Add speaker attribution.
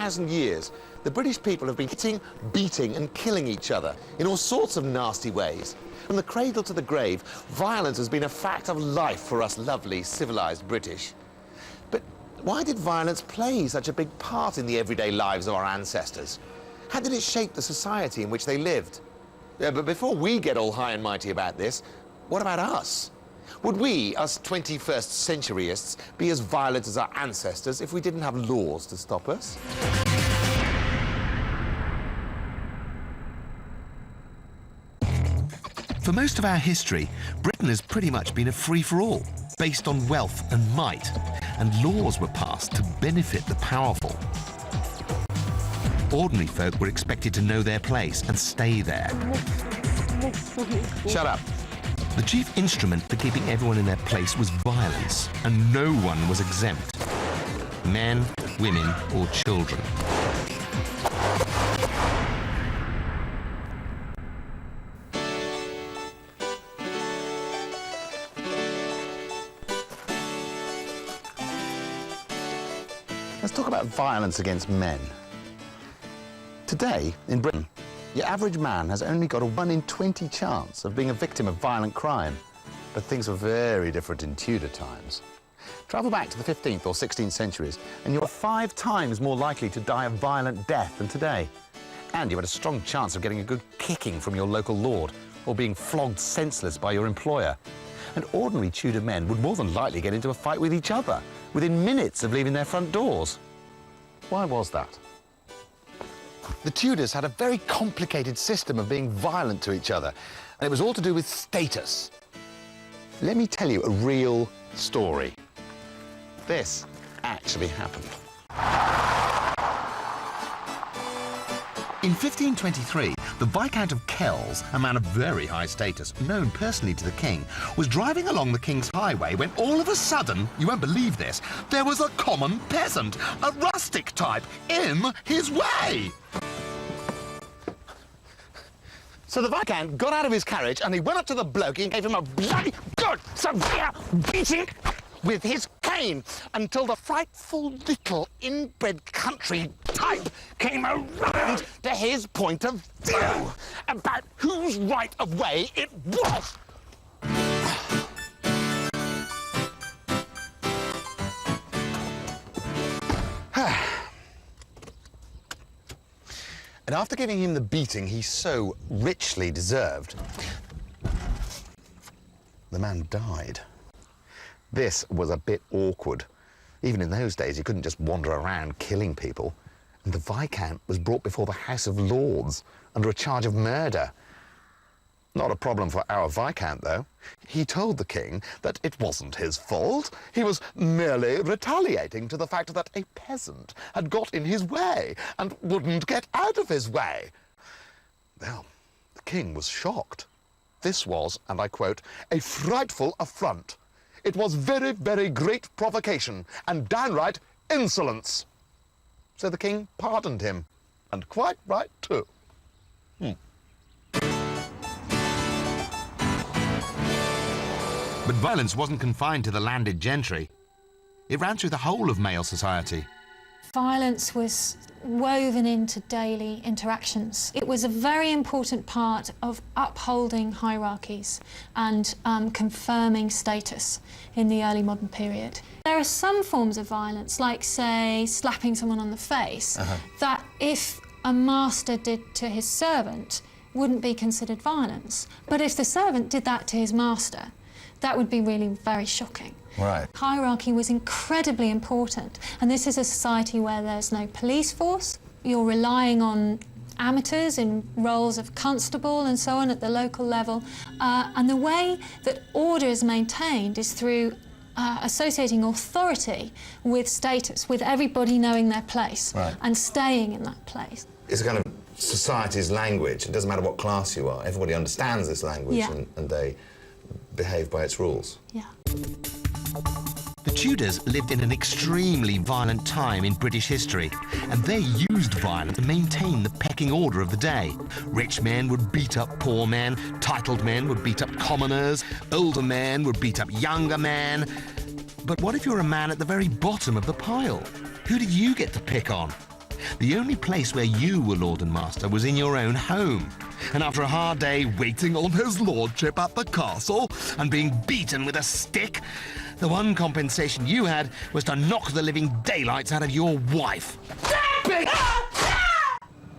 Speaker 1: 2,000 years, the British people have been hitting, beating and killing each other in all sorts of nasty ways. From the cradle to the grave, violence has been a fact of life for us lovely, civilised British. But why did violence play such a big part in the everyday lives of our ancestors? How did it shape the society in which they lived? Yeah, but before we get all high and mighty about this, what about us? Would we, us 21st centuryists, be as violent as our ancestors if we didn't have laws to stop us?
Speaker 2: For most of our history, Britain has pretty much been a free-for-all, based on wealth and might, and laws were passed to benefit the powerful. Ordinary folk were expected to know their place and stay there.
Speaker 1: Shut up.
Speaker 2: The chief instrument for keeping everyone in their place was violence, and no one was exempt. Men, women, or children.
Speaker 1: Let's talk about violence against men. Today, in Britain, your average man has only got a 1 in 20 chance of being a victim of violent crime. But things were very different in Tudor times. Travel back to the 15th or 16th centuries, and you're 5 times more likely to die a violent death than today. And you had a strong chance of getting a good kicking from your local lord, or being flogged senseless by your employer. And ordinary Tudor men would more than likely get into a fight with each other within minutes of leaving their front doors. Why was that? The Tudors had a very complicated system of being violent to each other, and it was all to do with status. Let me tell you a real story. This actually happened.
Speaker 2: In 1523, the Viscount of Kells, a man of very high status, known personally to the king, was driving along the King's Highway when all of a sudden, you won't believe this, there was a common peasant, a rustic type, in his way.
Speaker 1: So the Viscount got out of his carriage and he went up to the bloke and gave him a bloody good severe beating with his cane until the frightful little inbred country type came around to his point of view about whose right of way it was. And after giving him the beating he so richly deserved, the man died. This was a bit awkward. Even in those days, you couldn't just wander around killing people. And the Viscount was brought before the House of Lords under a charge of murder. Not a problem for our Viscount, though. He told the king that it wasn't his fault. He was merely retaliating to the fact that a peasant had got in his way and wouldn't get out of his way. Well, the king was shocked. This was, and I quote, a frightful affront. It was very, very great provocation and downright insolence. So the king pardoned him, and quite right, too.
Speaker 2: But violence wasn't confined to the landed gentry. It ran through the whole of male society.
Speaker 3: Violence was woven into daily interactions. It was a very important part of upholding hierarchies and confirming status in the early modern period. There are some forms of violence, like, say, slapping someone on the face, that if a master did to his servant, wouldn't be considered violence. But if the servant did that to his master, that would be really very shocking.
Speaker 1: Right.
Speaker 3: Hierarchy was incredibly important, and this is a society where there's no police force. You're relying on amateurs in roles of constable and so on at the local level, and the way that order is maintained is through associating authority with status, with everybody knowing their place and staying in that place.
Speaker 1: It's a kind of society's language. It doesn't matter what class you are. Everybody understands this language and they behave by its rules.
Speaker 3: Yeah.
Speaker 2: The Tudors lived in an extremely violent time in British history, and they used violence to maintain the pecking order of the day. Rich men would beat up poor men, titled men would beat up commoners, older men would beat up younger men. But what if you're a man at the very bottom of the pile? Who did you get to pick on? The only place where you were lord and master was in your own home. And after a hard day waiting on his lordship at the castle and being beaten with a stick, the one compensation you had was to knock the living daylights out of your wife.
Speaker 4: Stop it!